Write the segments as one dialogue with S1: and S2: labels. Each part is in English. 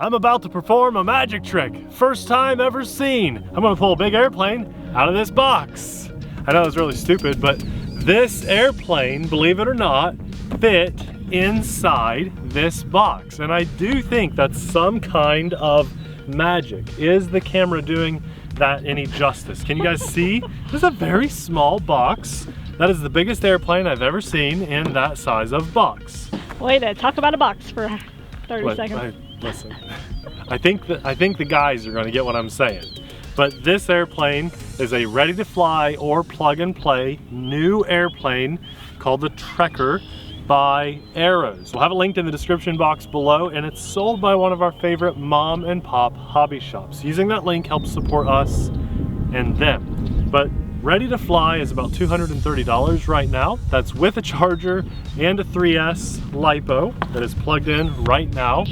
S1: I'm about to perform a magic trick. First time ever seen. I'm gonna pull a big airplane out of this box. I know it's really stupid, but this airplane, believe it or not, fit inside this box. And I do think that's some kind of magic. Is the camera doing that any justice? Can you guys see? This is a very small box. That is the biggest airplane I've ever seen in that size of box.
S2: Wait, talk about a box for 30 seconds.
S1: Listen, I think the guys are gonna get what I'm saying. But this airplane is a ready to fly or plug and play new airplane called the TheRcSaylors by Arrows. We'll have it linked in the description box below, and it's sold by one of our favorite mom and pop hobby shops. Using that link helps support us and them. But ready to fly is about $230 right now. That's with a charger and a 3S LiPo that is plugged in right now.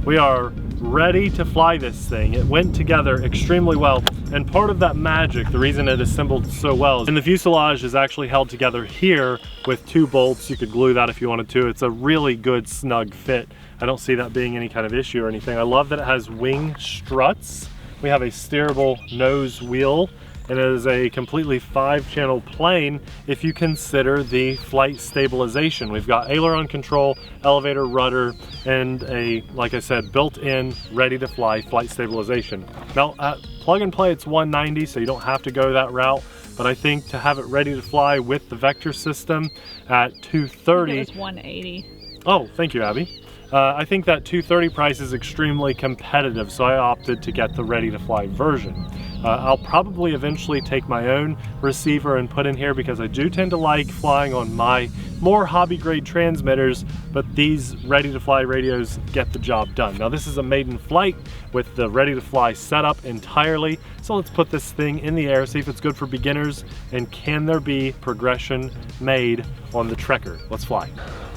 S1: We are ready to fly this thing. It went together extremely well, and part of that magic, the reason it assembled so well, and the fuselage is actually held together here with 2 bolts. You could glue that if you wanted to. It's a really good snug fit. I don't see that being any kind of issue or anything. I love that it has wing struts. We have a steerable nose wheel, and it is a completely 5-channel plane if you consider the flight stabilization. We've got aileron control, elevator, rudder, and a, like I said, built-in, ready-to-fly flight stabilization. Now, at plug and play, it's $190, so you don't have to go that route, but I think to have it ready to fly with the vector system at $230...
S2: It was $180.
S1: Oh, thank you, Abby. I think that $230 price is extremely competitive, so I opted to get the ready-to-fly version. I'll probably eventually take my own receiver and put in here because I do tend to like flying on my more hobby-grade transmitters, but these ready-to-fly radios get the job done. Now, this is a maiden flight with the ready-to-fly setup entirely, so let's put this thing in the air, see if it's good for beginners, and can there be progression made on the TheRcSaylors. Let's fly.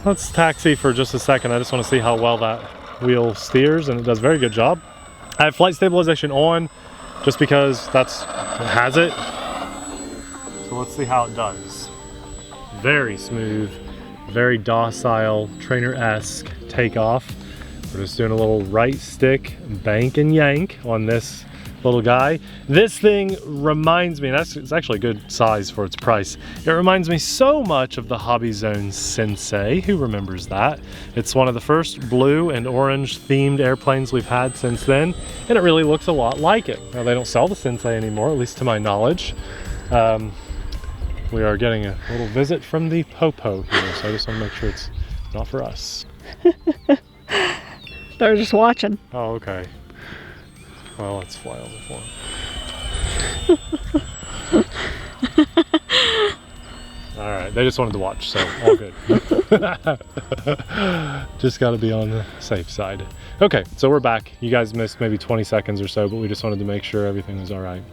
S1: Let's taxi for just a second. I just want to see how well that wheel steers, and it does a very good job. I have flight stabilization on just because it has it. So let's see how it does. Very smooth, very docile, trainer-esque takeoff. We're just doing a little right stick bank and yank on this little guy. This thing reminds me, it's actually a good size for its price. It reminds me so much of the Hobby Zone Sensei. Who remembers that? It's one of the first blue and orange themed airplanes we've had since then, and it really looks a lot like it. Now, they don't sell the Sensei anymore, at least to my knowledge. We are getting a little visit from the Popo here, so I just want to make sure it's not for us.
S2: They're just watching.
S1: Oh, okay. Well, let's fly over for them. All right, they just wanted to watch, so all good. Just got to be on the safe side. Okay, so we're back. You guys missed maybe 20 seconds or so, but we just wanted to make sure everything was all right.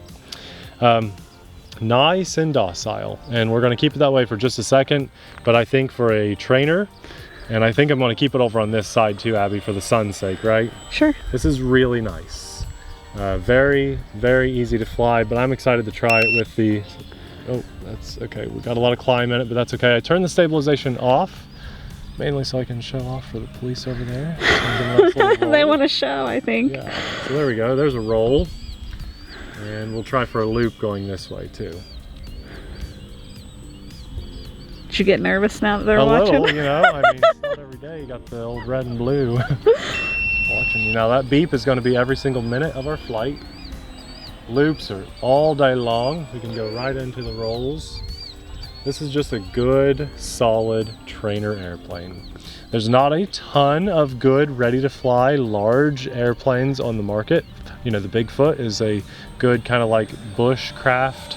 S1: Nice and docile, and we're going to keep it that way for just a second, but I think for a trainer, and I think I'm going to keep it over on this side too, Abby, for the sun's sake, right?
S2: Sure.
S1: This is really nice. Very, very easy to fly, but I'm excited to try it with the, oh, that's okay. We got a lot of climb in it, but that's okay. I turned the stabilization off, mainly so I can show off for the police over there.
S2: They want to show, I think.
S1: Yeah, so there we go. There's a roll. And we'll try for a loop going this way too.
S2: Did you get nervous now that they're
S1: watching?
S2: watching?
S1: You know, I mean, it's not every day you got the old red and blue watching you. Now that beep is going to be every single minute of our flight. Loops are all day long. We can go right into the rolls. This is just a good, solid trainer airplane. There's not a ton of good, ready-to-fly, large airplanes on the market. You know, the Bigfoot is a good kind of like bushcraft,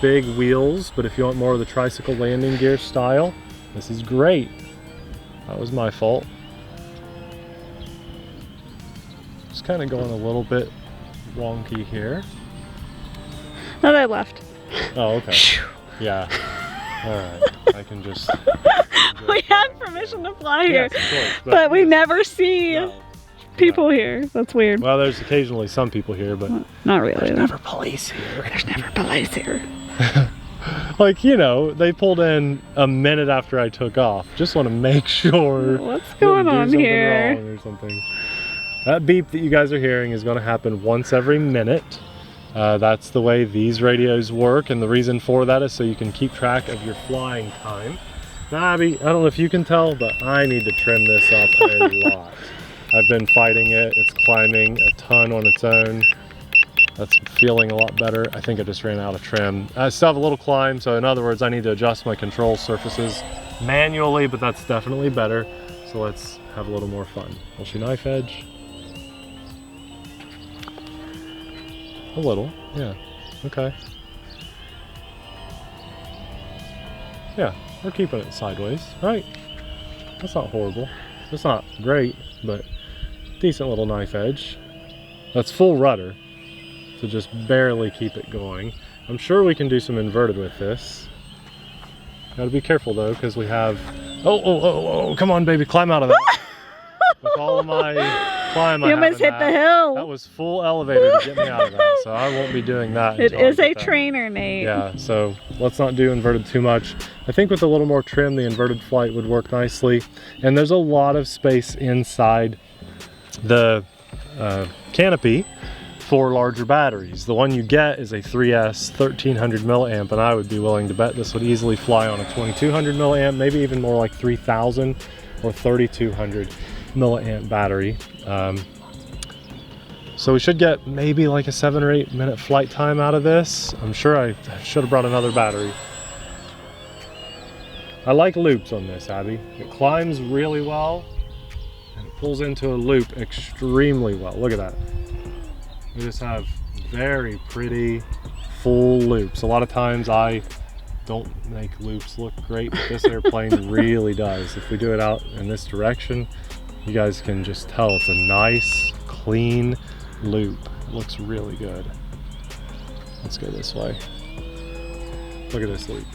S1: big wheels, but if you want more of the tricycle landing gear style, this is great. That was my fault. Just kind of going a little bit wonky here.
S2: No, they left.
S1: Oh, okay. Yeah. All right. I can just...
S2: We had permission to fly here,
S1: yes, of course,
S2: but we never see people here. That's weird.
S1: Well, there's occasionally some people here, but...
S2: Well, not really.
S1: There's never police here.
S2: There's never police here.
S1: Like, you know, they pulled in a minute after I took off. Just want to make sure.
S2: What's going on here?
S1: Wrong or something. That beep that you guys are hearing is going to happen once every minute. That's the way these radios work, and the reason for that is so you can keep track of your flying time. Now, Abby, I don't know if you can tell, but I need to trim this up a lot. I've been fighting it. It's climbing a ton on its own. That's feeling a lot better. I think I just ran out of trim. I still have a little climb, so in other words, I need to adjust my control surfaces manually, but that's definitely better. So let's have a little more fun. Will she knife edge? A little, yeah, okay. Yeah, we're keeping it sideways, right? That's not horrible. It's not great, but decent little knife edge. That's full rudder, so just barely keep it going. I'm sure we can do some inverted with this. Gotta be careful though, because we have, oh, come on baby, climb out of that. With all of my climb,
S2: you almost hit the hill.
S1: That was full elevator to get me out of that, so I won't be doing that.
S2: It is a trainer, Nate.
S1: Yeah, so let's not do inverted too much. I think with a little more trim, the inverted flight would work nicely. And there's a lot of space inside the canopy for larger batteries. The one you get is a 3S 1300 milliamp, and I would be willing to bet this would easily fly on a 2200 milliamp, maybe even more like 3000 or 3200 milliamp battery. So we should get maybe like a 7 or 8 minute flight time out of this. I'm sure I should have brought another battery. I like loops on this, Abby. It climbs really well and it pulls into a loop extremely well. Look at that. We just have very pretty full loops. A lot of times I don't make loops look great, but this airplane really does. If we do it out in this direction, you guys can just tell it's a nice, clean loop. It looks really good. Let's go this way. Look at this loop.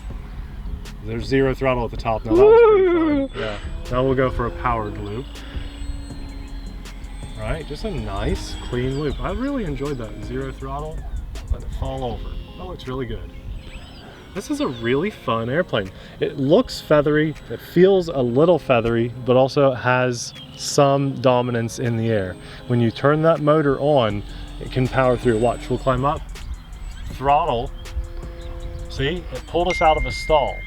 S1: There's zero throttle at the top. Now that was pretty fun. Yeah. Now we'll go for a powered loop. All right, just a nice, clean loop. I really enjoyed that zero throttle. Let it fall over. That looks really good. This is a really fun airplane. It looks feathery, it feels a little feathery, but also has some dominance in the air. When you turn that motor on, it can power through. Watch, we'll climb up. Throttle. See, it pulled us out of a stall.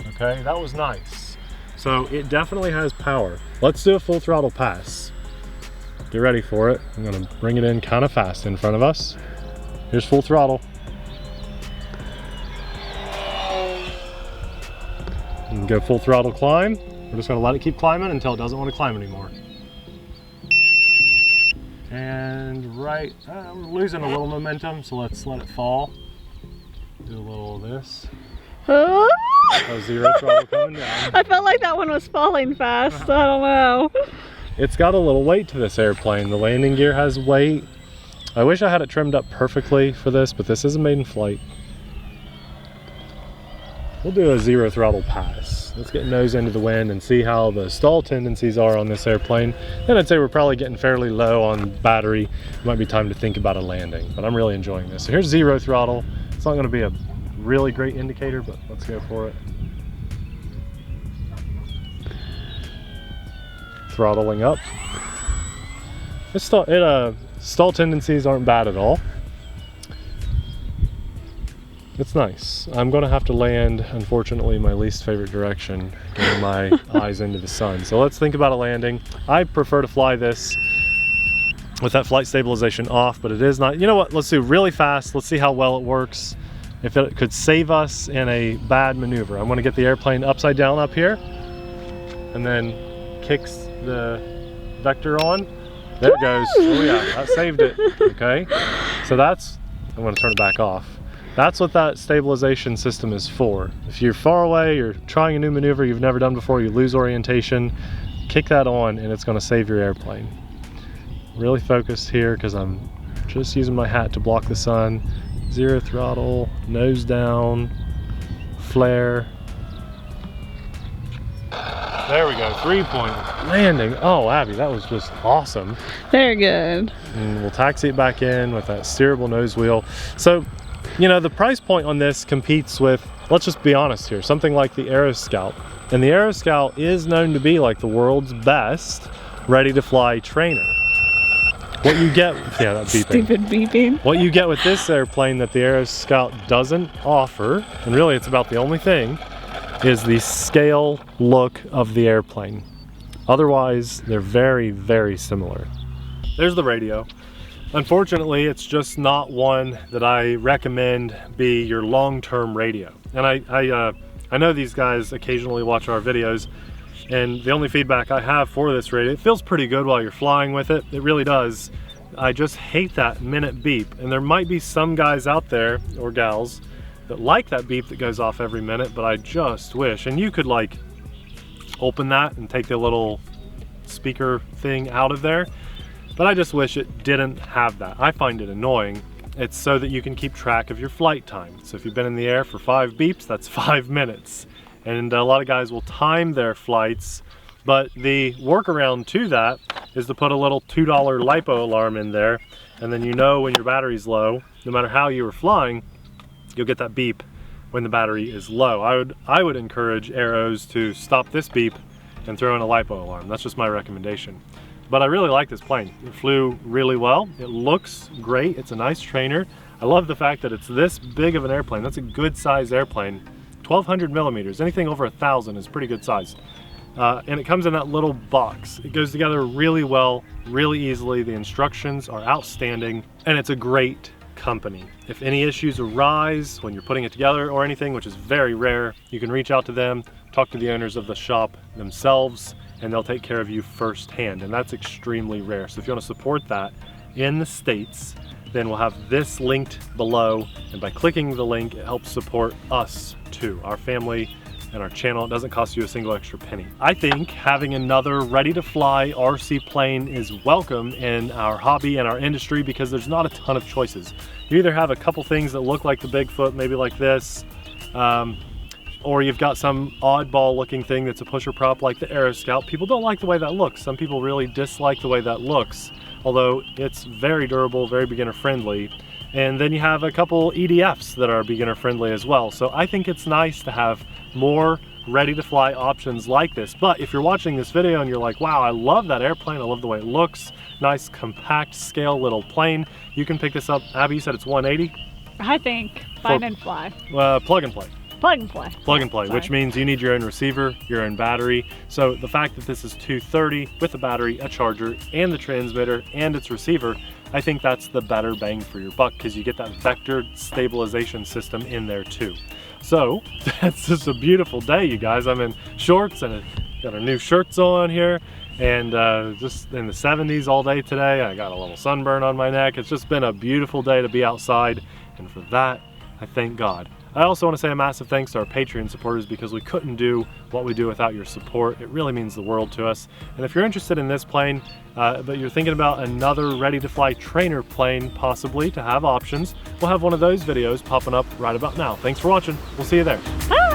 S1: Okay, that was nice. So it definitely has power. Let's do a full throttle pass. Get ready for it. I'm gonna bring it in kind of fast in front of us. Here's full throttle. And go full throttle climb. We're just gonna let it keep climbing until it doesn't want to climb anymore. And right, we're losing a little momentum, so let's let it fall. Do a little of this. Oh, zero throttle coming down.
S2: I felt like that one was falling fast. I don't know.
S1: It's got a little weight to this airplane. The landing gear has weight. I wish I had it trimmed up perfectly for this, but this is a maiden flight. We'll do a zero throttle pass. Let's get nose into the wind and see how the stall tendencies are on this airplane. Then I'd say we're probably getting fairly low on battery. It might be time to think about a landing, but I'm really enjoying this. So here's zero throttle. It's not gonna be a really great indicator, but let's go for it. Throttling up. Stall tendencies aren't bad at all. It's nice. I'm gonna have to land, unfortunately, my least favorite direction, getting my eyes into the sun. So let's think about a landing. I prefer to fly this with that flight stabilization off, but it is not. You know what, let's do really fast. Let's see how well it works. If it could save us in a bad maneuver. I'm gonna get the airplane upside down up here and then kicks the vector on. There it goes. Oh yeah, that saved it. Okay, so that's, I'm gonna turn it back off. That's what that stabilization system is for. If you're far away, you're trying a new maneuver you've never done before, you lose orientation, kick that on and it's gonna save your airplane. Really focused here because I'm just using my hat to block the sun. Zero throttle, nose down, flare. There we go, 3-point landing. Oh, Abby, that was just awesome.
S2: Very good.
S1: And we'll taxi it back in with that steerable nose wheel. So, you know, the price point on this competes with, let's just be honest here, something like the AeroScout. And the AeroScout is known to be like the world's best ready to fly trainer. What you get, yeah, that beeping.
S2: Stupid beeping.
S1: What you get with this airplane that the Aero Scout doesn't offer, and really it's about the only thing, is the scale look of the airplane. Otherwise, they're very, very similar. There's the radio. Unfortunately, it's just not one that I recommend be your long-term radio. And I know these guys occasionally watch our videos, and the only feedback I have for this radio, it feels pretty good while you're flying with it. It really does. I just hate that minute beep. And there might be some guys out there, or gals, that like that beep that goes off every minute, but I just wish, and you could like open that and take the little speaker thing out of there, but I just wish it didn't have that. I find it annoying. It's so that you can keep track of your flight time. So if you've been in the air for 5 beeps, that's 5 minutes. And a lot of guys will time their flights, but the workaround to that is to put a little $2 LiPo alarm in there, and then you know when your battery's low, no matter how you were flying, you'll get that beep when the battery is low. I would encourage Aeros to stop this beep and throw in a LiPo alarm. That's just my recommendation. But I really like this plane. It flew really well. It looks great. It's a nice trainer. I love the fact that it's this big of an airplane. That's a good size airplane. 1,200 millimeters. Anything over 1,000 is pretty good size. And it comes in that little box. It goes together really well, really easily. The instructions are outstanding, and it's a great company. If any issues arise when you're putting it together or anything, which is very rare, you can reach out to them, talk to the owners of the shop themselves, and they'll take care of you firsthand, and that's extremely rare. So if you want to support that in the States, then we'll have this linked below, and by clicking the link, it helps support us too, our family and our channel. It doesn't cost you a single extra penny. I think having another ready-to-fly RC plane is welcome in our hobby and our industry because there's not a ton of choices. You either have a couple things that look like the Bigfoot, maybe like this, or you've got some oddball looking thing that's a pusher prop like the Aero Scout. People don't like the way that looks. Some people really dislike the way that looks, although it's very durable, very beginner friendly. And then you have a couple EDFs that are beginner friendly as well. So I think it's nice to have more ready to fly options like this. But if you're watching this video and you're like, wow, I love that airplane, I love the way it looks, nice compact scale little plane, you can pick this up. Abby, you said it's 180?
S2: I think find and fly.
S1: Plug and play.
S2: Plug and play.
S1: Plug and play, which means you need your own receiver, your own battery. So the fact that this is 230 with a battery, a charger, and the transmitter, and its receiver, I think that's the better bang for your buck because you get that vector stabilization system in there too. So that's just a beautiful day, you guys. I'm in shorts and got our new shirts on here, and just in the 70s all day today. I got a little sunburn on my neck. It's just been a beautiful day to be outside, and for that, I thank God. I also want to say a massive thanks to our Patreon supporters because we couldn't do what we do without your support. It really means the world to us. And if you're interested in this plane, but you're thinking about another ready-to-fly trainer plane possibly to have options, we'll have one of those videos popping up right about now. Thanks for watching. We'll see you there.
S2: Bye.